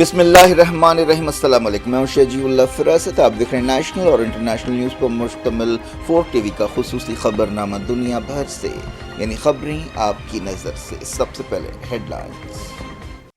بسم اللہ الرحمن الرحیم۔ السلام علیکم، میں ہوں شجیع اللہ فراست۔ آپ دیکھ رہے ہیں نیشنل اور انٹرنیشنل نیوز پر مشتمل 4 ٹی وی کا خصوصی خبرنامہ دنیا بھر سے، یعنی خبریں آپ کی نظر سے۔ سب سے پہلے ہیڈ لائنز۔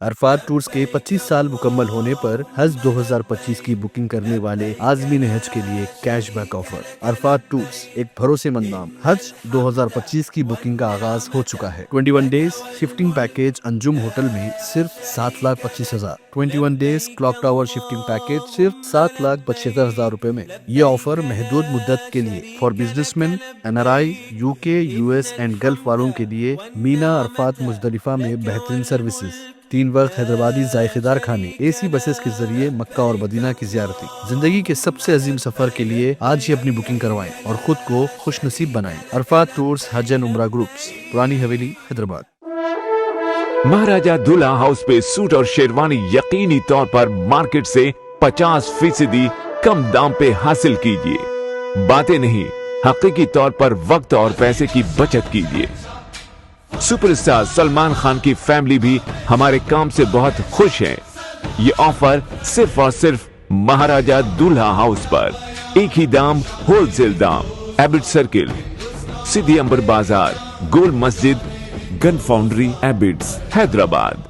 عرفات ٹورز کے 25 سال مکمل ہونے پر حج 2025 کی بکنگ کرنے والے عازمین حج کے لیے cash back offer. Arafat tours ایک بھروسے مند نام۔ حج 2025 کی بکنگ کا آغاز ہو چکا ہے۔ 21 days shifting package Anjum hotel میں صرف 7,25,000۔ 21 days clock tower shifting package صرف 7,75,000 روپے میں۔ یہ آفر محدود مدت کے لیے for business man, NRI، UK، US and golf والوں کے لیے۔ مینا، عرفات، مزدلفہ میں بہترین سروسز، 3 وقت حیدرآبادی ذائقہ دار کھانے، AC بسز کے ذریعے مکہ اور مدینہ کی زیارتیں۔ زندگی کے سب سے عظیم سفر کے لیے آج ہی اپنی بکنگ کروائیں اور خود کو خوش نصیب بنائیں۔ عرفات ٹورز حج اینڈ عمرہ گروپس، پرانی حویلی، حیدرآباد۔ مہاراجہ دلہا ہاؤس پہ سوٹ اور شیروانی یقینی طور پر مارکیٹ سے 50% کم دام پہ حاصل کیجیے۔ باتیں نہیں، حقیقی طور پر وقت اور پیسے کی بچت کیجیے۔ سپر اسٹار سلمان خان کی فیملی بھی ہمارے کام سے بہت خوش ہے۔ یہ آفر صرف اور صرف مہاراجہ دلہا ہاؤس پر، ایک ہی دام، ہول سیل دام، ایبٹ سرکل، سدھی امبر بازار، گول مسجد، گن فاؤنڈری، ایبٹس، حیدرآباد۔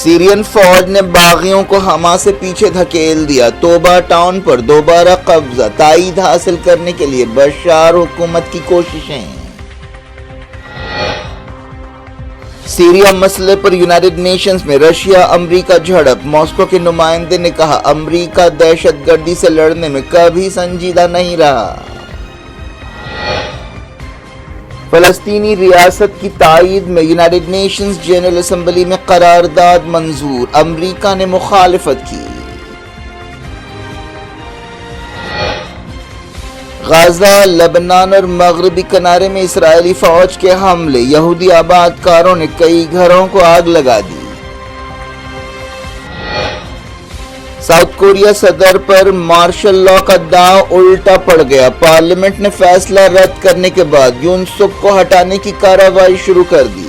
سیرین فوج نے باغیوں کو حماس سے پیچھے دھکیل دیا۔ توبہ ٹاؤن پر دوبارہ قبضہ، تائید حاصل کرنے کے لیے بشار حکومت کی کوششیں۔ سیریا مسئلے پر یونائیٹڈ نیشنز میں رشیا امریکہ جھڑپ۔ ماسکو کے نمائندے نے کہا امریکہ دہشت گردی سے لڑنے میں کبھی سنجیدہ نہیں رہا۔ فلسطینی ریاست کی تائید میں یونائیٹڈ نیشنز جنرل اسمبلی میں قرارداد منظور، امریکہ نے مخالفت کی۔ غزہ، لبنان اور مغربی کنارے میں اسرائیلی فوج کے حملے، یہودی آباد کاروں نے کئی گھروں کو آگ لگا دی۔ ساؤتھ کوریا صدر پر مارشل لا کا داؤ الٹا پڑ گیا۔ پارلیمنٹ نے فیصلہ رد کرنے کے بعد یون سک کو ہٹانے کی کارروائی شروع کر دی۔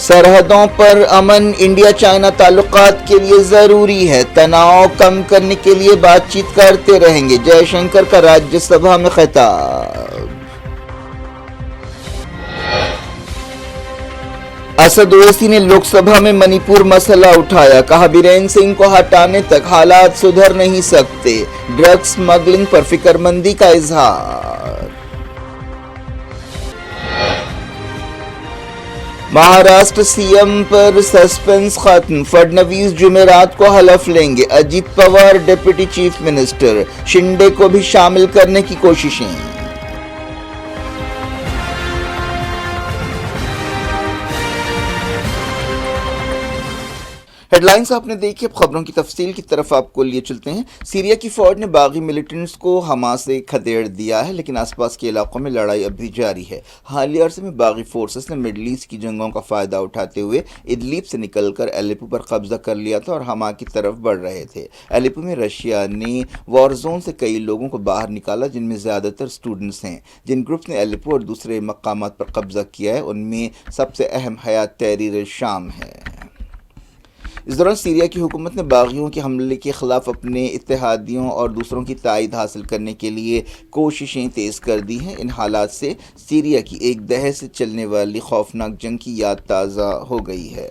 سرحدوں پر امن انڈیا چائنا تعلقات کے لیے ضروری ہے، تناؤ کم کرنے کے لیے بات چیت کرتے رہیں گے، جے شنکر کا راجیہ سبھا میں خطاب۔ اسد اویسی نے لوک سبھا میں منی پور مسئلہ اٹھایا، کہا بیرین سنگھ کو ہٹانے تک حالات سدھر نہیں سکتے، ڈرگ سمگلنگ پر فکر مندی کا اظہار۔ مہاراشٹر سی ایم پر سسپنس ختم، فڈنویس جمعرات کو حلف لیں گے، Ajit Pawar deputy chief minister, Shinde کو بھی شامل کرنے کی کوششیں۔ ہیڈ لائنز آپ نے دیکھی، اب خبروں کی تفصیل کی طرف آپ کو لیے چلتے ہیں۔ سیریا کی فوج نے باغی ملیٹنٹس کو حماس سے کھدیڑ دیا ہے، لیکن آس پاس کے علاقوں میں لڑائی اب بھی جاری ہے۔ حالیہ عرصے میں باغی فورسز نے مڈل ایسٹ کی جنگوں کا فائدہ اٹھاتے ہوئے ادلیب سے نکل کر الیپو پر قبضہ کر لیا تھا اور حما کی طرف بڑھ رہے تھے۔ الیپو میں رشیا نے وار زون سے کئی لوگوں کو باہر نکالا، جن میں زیادہ تر اسٹوڈنٹس ہیں۔ جن گروپس نے الیپو اور دوسرے مقامات پر قبضہ کیا ہے، ان میں سب سے اہم حیات تحریر شام ہے۔ اس دوران سیریا کی حکومت نے باغیوں کے حملے کے خلاف اپنے اتحادیوں اور دوسروں کی تائید حاصل کرنے کے لیے کوششیں تیز کر دی ہیں۔ ان حالات سے سیریا کی ایک دہے سے چلنے والی خوفناک جنگ کی یاد تازہ ہو گئی ہے۔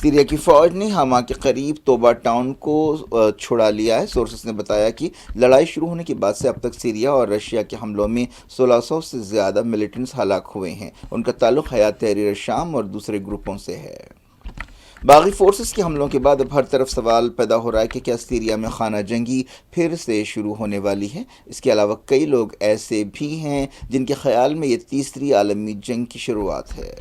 سیریا کی فوج نے حما کے قریب توبہ ٹاؤن کو چھڑا لیا ہے۔ سورسز نے بتایا کہ لڑائی شروع ہونے کے بعد سے اب تک سیریا اور رشیا کے حملوں میں 1600 سے زیادہ ملیٹنٹس ہلاک ہوئے ہیں۔ ان کا تعلق حیات تحریر شام اور دوسرے گروپوں سے ہے۔ باغی فورسز کے حملوں کے بعد اب ہر طرف سوال پیدا ہو رہا ہے کہ کیا سیریا میں خانہ جنگی پھر سے شروع ہونے والی ہے؟ اس کے علاوہ کئی لوگ ایسے بھی ہیں جن کے خیال میں یہ تیسری عالمی جنگ کی شروعات ہے۔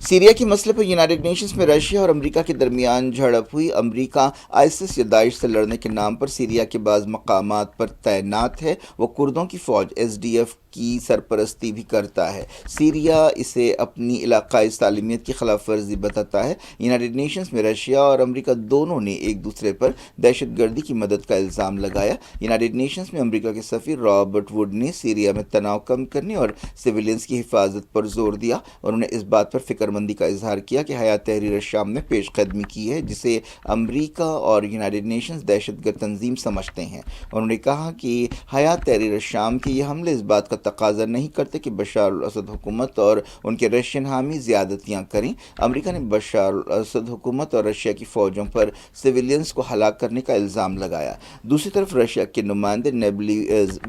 سیریا کے مسئلے پر یونائیٹڈ نیشنز میں رشیا اور امریکہ کے درمیان جھڑپ ہوئی۔ امریکہ آئسس یا داعش سے لڑنے کے نام پر سیریا کے بعض مقامات پر تعینات ہے۔ وہ کردوں کی فوج SDF کی سرپرستی بھی کرتا ہے۔ سیریا اسے اپنی علاقائی سالمیت کی خلاف ورزی بتاتا ہے۔ یونائیٹڈ نیشنز میں رشیا اور امریکہ دونوں نے ایک دوسرے پر دہشت گردی کی مدد کا الزام لگایا۔ یونائیٹڈ نیشنز میں امریکہ کے سفیر رابرٹ ووڈ نے سیریا میں تناؤ کم کرنے اور سویلینز کی حفاظت پر زور دیا۔ انہوں نے اس بات پر فکر مندی کا اظہار کیا کہ حیات تحریر الشام نے پیش قدمی کی ہے جسے امریکہ اور یونائیٹڈ نیشنز دہشت گرد تنظیم سمجھتے ہیں۔ انہوں نے کہا کہ حیات تحریر الشام کے یہ حملے اس بات کا تقاضا نہیں کرتے کہ بشار الاسد حکومت اور ان کے رشین حامی زیادتیاں کریں۔ امریکہ نے بشار الاسد حکومت اور رشیا کی فوجوں پر سویلینز کو ہلاک کرنے کا الزام لگایا۔ دوسری طرف رشیا کے نمائندے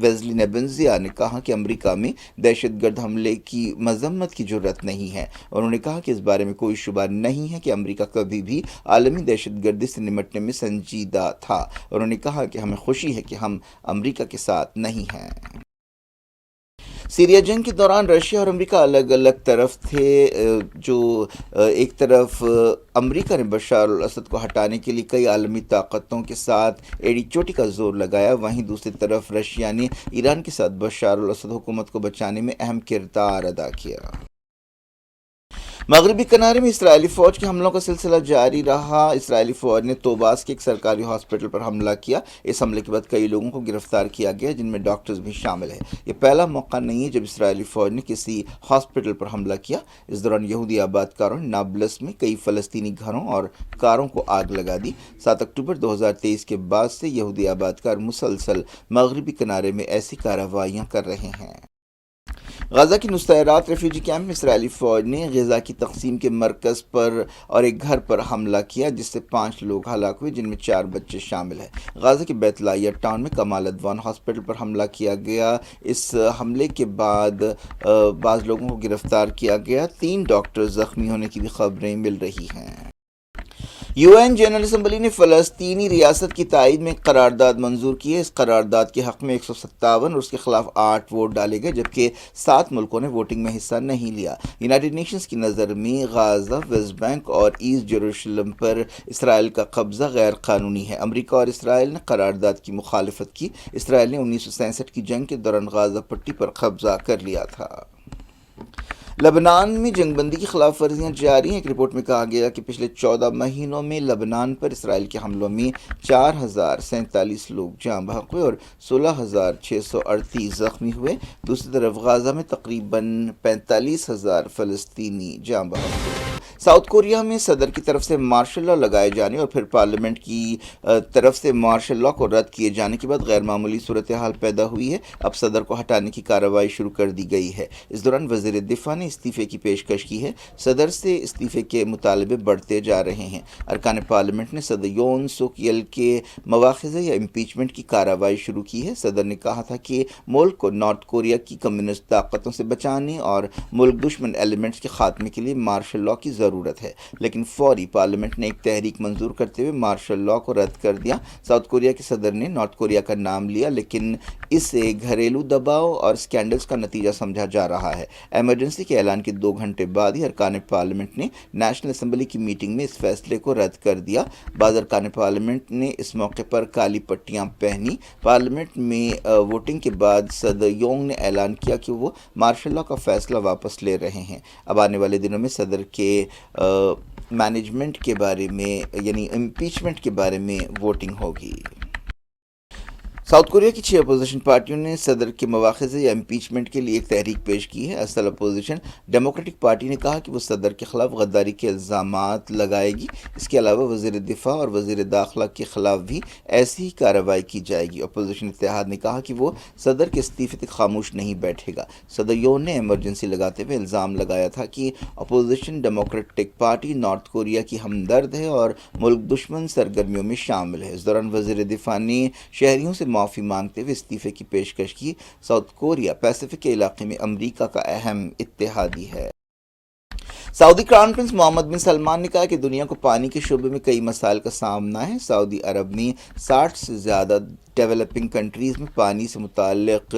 ویزلی نیبنزیا نے کہا کہ امریکہ میں دہشت گرد حملے کی مذمت کی جرات نہیں ہے۔ انہوں نے کہا کہ اس بارے میں کوئی شبہ نہیں ہے کہ امریکہ کبھی بھی عالمی دہشت گردی سے نمٹنے میں سنجیدہ تھا۔ انہوں نے کہا کہ ہمیں خوشی ہے کہ ہم امریکہ کے ساتھ نہیں ہیں۔ سیریا جنگ کے دوران رشیا اور امریکہ الگ الگ طرف تھے۔ جو ایک طرف امریکہ نے بشار الاسد کو ہٹانے کے لیے کئی عالمی طاقتوں کے ساتھ ایڑی چوٹی کا زور لگایا، وہیں دوسری طرف رشیا نے ایران کے ساتھ بشار الاسد حکومت کو بچانے میں اہم کردار ادا کیا۔ مغربی کنارے میں اسرائیلی فوج کے حملوں کا سلسلہ جاری رہا۔ اسرائیلی فوج نے طوباس کے ایک سرکاری ہاسپٹل پر حملہ کیا۔ اس حملے کے بعد کئی لوگوں کو گرفتار کیا گیا جن میں ڈاکٹرز بھی شامل ہیں۔ یہ پہلا موقع نہیں ہے جب اسرائیلی فوج نے کسی ہاسپٹل پر حملہ کیا۔ اس دوران یہودی آباد کاروں نے نابلس میں کئی فلسطینی گھروں اور کاروں کو آگ لگا دی۔ 7 اکتوبر 2023 کے بعد سے یہودی آباد کار مسلسل مغربی کنارے میں ایسی کارروائیاں کر رہے ہیں۔ غزہ کی نصیرات ریفیوجی کیمپ میں اسرائیلی فوج نے غذا کی تقسیم کے مرکز پر اور ایک گھر پر حملہ کیا جس سے 5 لوگ ہلاک ہوئے جن میں 4 بچے شامل ہیں۔ غزہ کے بیت لائیہ ٹاؤن میں کمال ادوان ہاسپٹل پر حملہ کیا گیا۔ اس حملے کے بعد بعض لوگوں کو گرفتار کیا گیا۔ 3 ڈاکٹر زخمی ہونے کی بھی خبریں مل رہی ہیں۔ UN جنرل اسمبلی نے فلسطینی ریاست کی تائید میں ایک قرارداد منظور کی ہے۔ اس قرارداد کے حق میں 157 اور اس کے خلاف 8 ووٹ ڈالے گئے جبکہ 7 ملکوں نے ووٹنگ میں حصہ نہیں لیا۔ یونائیٹڈ نیشنز کی نظر میں غزہ، ویسٹ بینک اور ایسٹ جیروسلم پر اسرائیل کا قبضہ غیر قانونی ہے۔ امریکہ اور اسرائیل نے قرارداد کی مخالفت کی۔ اسرائیل نے 1967 کی جنگ کے دوران غزہ پٹی پر قبضہ کر لیا تھا۔ لبنان میں جنگ بندی کی خلاف ورزیاں جاری ہیں۔ ایک رپورٹ میں کہا گیا کہ پچھلے 14 مہینوں میں لبنان پر اسرائیل کے حملوں میں 4047 لوگ جاں بحق ہوئے اور 16638 زخمی ہوئے۔ دوسری طرف غزہ میں تقریباً 45,000 فلسطینی جاں بحق ہوئے۔ ساؤتھ کوریا میں صدر کی طرف سے مارشل لا لگائے جانے اور پھر پارلیمنٹ کی طرف سے مارشل لا کو رد کیے جانے کے بعد غیر معمولی صورتحال پیدا ہوئی ہے۔ اب صدر کو ہٹانے کی کارروائی شروع کر دی گئی ہے۔ اس دوران وزیر دفاع نے استعفے کی پیشکش کی ہے۔ صدر سے استعفے کے مطالبے بڑھتے جا رہے ہیں۔ ارکان پارلیمنٹ نے صدر یون سوک یل کے مواخذے یا امپیچمنٹ کی کارروائی شروع کی ہے۔ صدر نے کہا تھا کہ ملک کو نارتھ کوریا کی کمیونسٹ طاقتوں سے بچانے اور ملک دشمن ایلیمنٹس کے خاتمے کے لیے مارشل لا کی ضرورت ہے، لیکن فوری پارلیمنٹ نے ایک تحریک منظور کرتے ہوئے مارشل لا کو رد کر دیا۔ ساؤتھ کوریا کے صدر نے نارتھ کوریا کا نام لیا لیکن اسے گھریلو دباؤ اور سکینڈلز کا نتیجہ سمجھا جا رہا ہے۔ ایمرجنسی کے اعلان کے 2 گھنٹے بعد ہی ارکان پارلیمنٹ نے نیشنل اسمبلی کی میٹنگ میں اس فیصلے کو رد کر دیا۔ بعض ارکان پارلیمنٹ نے اس موقع پر کالی پٹیاں پہنی۔ پارلیمنٹ میں ووٹنگ کے بعد صدر یونگ نے اعلان کیا کہ وہ مارشل لا کا فیصلہ واپس لے رہے ہیں۔ اب آنے والے دنوں میں صدر کے مینجمنٹ کے بارے میں یعنی امپیچمنٹ کے بارے میں ووٹنگ ہوگی۔ ساؤتھ کوریا کی 6 اپوزیشن پارٹیوں نے صدر کے مواخذے یا امپیچمنٹ کے لیے ایک تحریک پیش کی ہے۔ اصل اپوزیشن ڈیموکریٹک پارٹی نے کہا کہ وہ صدر کے خلاف غداری کے الزامات لگائے گی۔ اس کے علاوہ وزیر دفاع اور وزیر داخلہ کے خلاف بھی ایسی ہی کارروائی کی جائے گی۔ اپوزیشن اتحاد نے کہا کہ وہ صدر کے استعفے تک خاموش نہیں بیٹھے گا۔ صدر یون نے ایمرجنسی لگاتے ہوئے الزام لگایا تھا کہ opposition democratic party north Korea کی ہمدرد ہے اور ملک دشمن سرگرمیوں میں شامل ہے۔ اس دوران وزیر دفاع نے شہریوں سے معافی مانگتے ہوئے استعفے کی پیشکش کی۔ ساؤتھ کوریا پیسیفک کے علاقے میں امریکہ کا اہم اتحادی ہے۔ سعودی کراؤن پرنس محمد بن سلمان نے کہا کہ دنیا کو پانی کے شعبے میں کئی مسائل کا سامنا ہے۔ سعودی عرب میں 60 سے زیادہ ڈیولپنگ کنٹریز میں پانی سے متعلق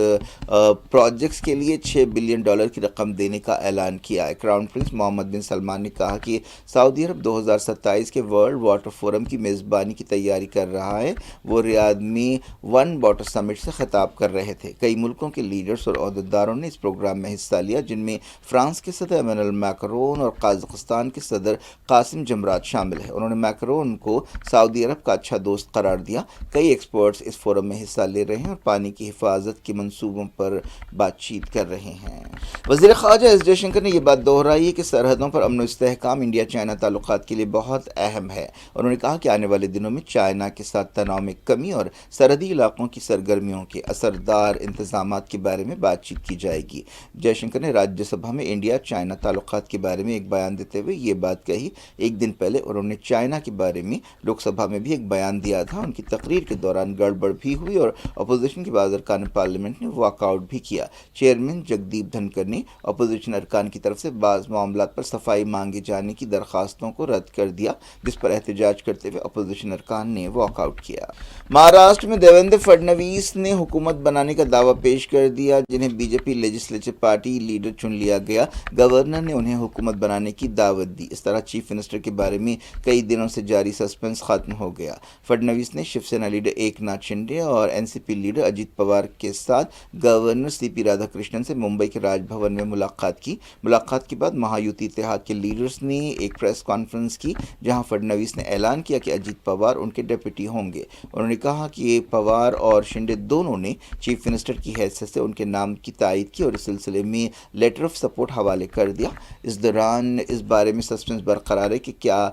پروجیکٹس کے لیے $6 بلین کی رقم دینے کا اعلان کیا ہے۔ کراؤن پرنس محمد بن سلمان نے کہا کہ سعودی عرب 2027 کے ورلڈ واٹر فورم کی میزبانی کی تیاری کر رہا ہے۔ وہ ریاض میں ون واٹر سمٹ سے خطاب کر رہے تھے۔ کئی ملکوں کے لیڈرز اور عہدیداروں نے اس پروگرام میں حصہ لیا، جن میں فرانس کے صدر ایمانوئل میکرون اور قازقستان کے صدر قاسم جمرات شامل ہیں۔ انہوں نے میکرون کو سعودی عرب کا اچھا دوست قرار دیا۔ کئی ایکسپرٹس اس فورم میں حصہ لے رہے ہیں اور پانی کی حفاظت کے منصوبوں پر بات چیت کر رہے ہیں۔ وزیر خارجہ ایس جے شنکر نے یہ بات دہرائی ہے کہ سرحدوں پر امن و استحکام انڈیا چائنا تعلقات کے لیے بہت اہم ہے۔ انہوں نے کہا کہ آنے والے دنوں میں چائنا کے ساتھ تناؤ میں کمی اور سرحدی علاقوں کی سرگرمیوں کے اثردار انتظامات کے بارے میں بات چیت کی جائے گی۔ جے شنکر نے راجیہ سبھا میں انڈیا چائنا تعلقات کے بارے میں ایک بیان دیتے ہوئے یہ بات کہی۔ ایک دن پہلے انہوں نے چائنا کے بارے میں لوک سبھا میں بھی ایک بیان دیا تھا۔ ان کی تقریر کے دوران گڑبڑ بھی ہوئی اور اپوزیشن کے بعض ارکان پارلیمنٹ نے واک آؤٹ بھی کیا۔ چیئرمین جگدیپ دھنکر نے اپوزیشن ارکان کی طرف سے بعض معاملات پر صفائی مانگے جانے کی درخواستوں کو رد کر دیا، جس پر احتجاج کرتے ہوئے اپوزیشن ارکان نے واک آؤٹ کیا۔ مہاراشٹر میں دیویندر فڈنویس نے حکومت بنانے کا دعویٰ پیش کر دیا، جنہیں بی جے پی لیجسلیچر پارٹی لیڈر چن لیا گیا۔ گورنر نے انہیں حکومت بنانے کی دعوت دی۔ اس طرح چیف منسٹر کے بارے میں کئی دنوں سے جاری سسپنس ختم ہو گیا۔ فڈنویس نے شیو سینا لیڈر ایک ناتھ شنڈے اور N C P leader Ajit Pawar کے ساتھ governor C P Radhakrishnan سے ممبئی کے راج بھون میں ملاقات کی۔ ملاقات کے بعد مہایوتی اتحاد کے لیڈرز نے ایک پریس کانفرنس کی، جہاں فڈنویس نے اعلان کیا کہ اجیت پوار ان کے ڈپٹی ہوں گے۔ انہوں نے کہا کہ پوار اور شنڈے دونوں نے چیف منسٹر کی حیثیت سے ان کے نام کی تائید کی اور اس سلسلے میں لیٹر آف سپورٹ حوالے کر دیا۔ اس دوران اس بارے میں سسپنس برقرار ہے کہ کیا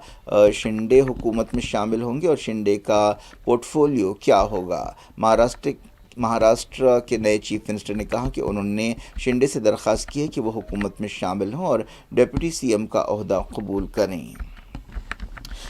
شنڈے حکومت میں شامل ہوں گے اور شنڈے کا پورٹ فولیو کیا ہوگا۔ مہاراشٹر کے نئے چیف منسٹر نے کہا کہ انہوں نے شنڈے سے درخواست کی ہے کہ وہ حکومت میں شامل ہوں اور ڈپٹی سی ایم کا عہدہ قبول کریں۔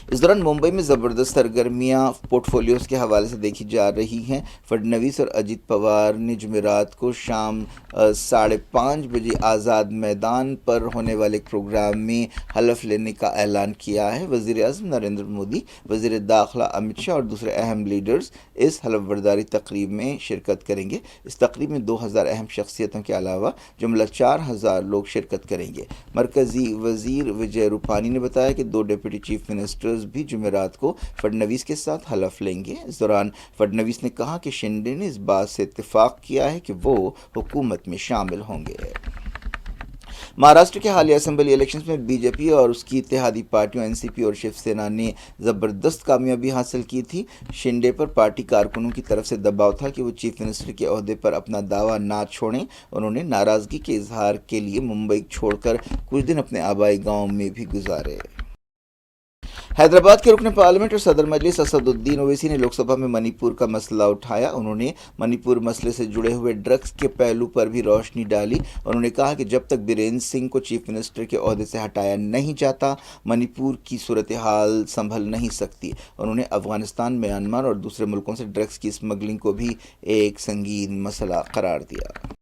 اس دوران ممبئی میں زبردست سرگرمیاں پورٹ فولیوز کے حوالے سے دیکھی جا رہی ہیں۔ فڈنویس اور اجیت پوار نے جمعرات کو شام 5:30 بجے آزاد میدان پر ہونے والے ایک پروگرام میں حلف لینے کا اعلان کیا ہے۔ وزیر اعظم نریندر مودی، وزیر داخلہ امت شاہ اور دوسرے اہم لیڈرز اس حلف برداری تقریب میں شرکت کریں گے۔ اس تقریب میں 2000 اہم شخصیتوں کے علاوہ جملہ 4000 لوگ شرکت کریں گے۔ مرکزی وزیر وجے روپانی نے بتایا کہ 2 ڈپٹی چیف منسٹرز بھی جمعرات کو فڈنویس کے ساتھ حلف لیں گے۔ اس دوران فڈنویس نے کہا کہ شنڈے نے اس بات سے اتفاق کیا ہے کہ وہ حکومت میں شامل ہوں گے۔ مہاراشٹر کے حالیہ اسمبلی الیکشنز میں بی جے پی اور اس کی اتحادی پارٹیوں این سی پی اور شیو سینا نے زبردست کامیابی حاصل کی تھی۔ شنڈے پر پارٹی کارکنوں کی طرف سے دباؤ تھا کہ وہ چیف منسٹر کے عہدے پر اپنا دعویٰ نہ چھوڑیں۔ انہوں نے ناراضگی کے اظہار کے لیے ممبئی چھوڑ کر کچھ دن اپنے آبائی گاؤں میں بھی گزارے۔ حیدرآباد کے رکن پارلیمنٹ اور صدر مجلس اسد الدین اویسی نے لوک سبھا میں منی پور کا مسئلہ اٹھایا۔ انہوں نے منی پور مسئلے سے جڑے ہوئے ڈرگس کے پہلو پر بھی روشنی ڈالی۔ انہوں نے کہا کہ جب تک برین سنگھ کو چیف منسٹر کے عہدے سے ہٹایا نہیں جاتا، منی پور کی صورتحال سنبھل نہیں سکتی۔ انہوں نے افغانستان، میانمار اور دوسرے ملکوں سے ڈرگس کی اسمگلنگ کو بھی ایک سنگین مسئلہ قرار دیا۔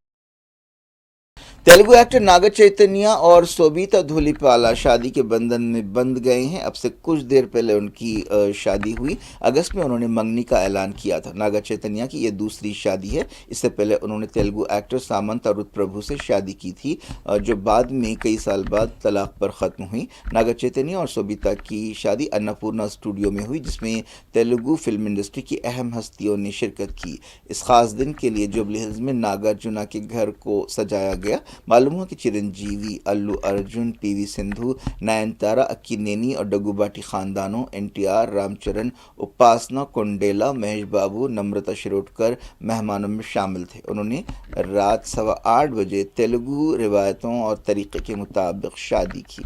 تیلگو ایکٹر ناگا چیتنیا اور سوبیتا دھولیپالا شادی کے بندھن میں بندھ گئے ہیں۔ اب سے کچھ دیر پہلے ان کی شادی ہوئی۔ اگست میں انہوں نے منگنی کا اعلان کیا تھا۔ ناگا چیتنیا کی یہ دوسری شادی ہے۔ اس سے پہلے انہوں نے تیلگو ایکٹر سامنتا رت پربھو سے شادی کی تھی، جو بعد میں کئی سال بعد طلاق پر ختم ہوئی۔ ناگا چیتنیا اور سوبیتا کی شادی اناپورنا اسٹوڈیو میں ہوئی، جس میں تیلگو فلم انڈسٹری کی اہم ہستیوں نے شرکت کی۔ اس خاص دن کے لیے جوبلی ہلز میں ناگارجنا کے گھر کو سجایا گیا۔ معلوم ہوا کہ چرنجیوی، الو ارجن، پی وی سندھو، نین تارا، اکینینی اور ڈگو باٹی خاندانوں، این ٹی آر، رام چرن، اپاسنا کونڈیلا، مہیش بابو، نمرتا شروڈکر مہمانوں میں شامل تھے۔ انہوں نے رات 8:15 بجے تیلگو روایتوں اور طریقے کے مطابق شادی کی۔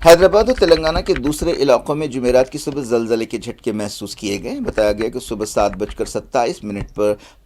حیدرآباد اور تلنگانہ کے دوسرے علاقوں میں جمعرات کی صبح زلزلے کے جھٹکے محسوس کیے گئے۔ بتایا گیا کہ صبح 7:27 پر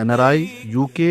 NRI, UK,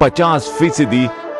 50%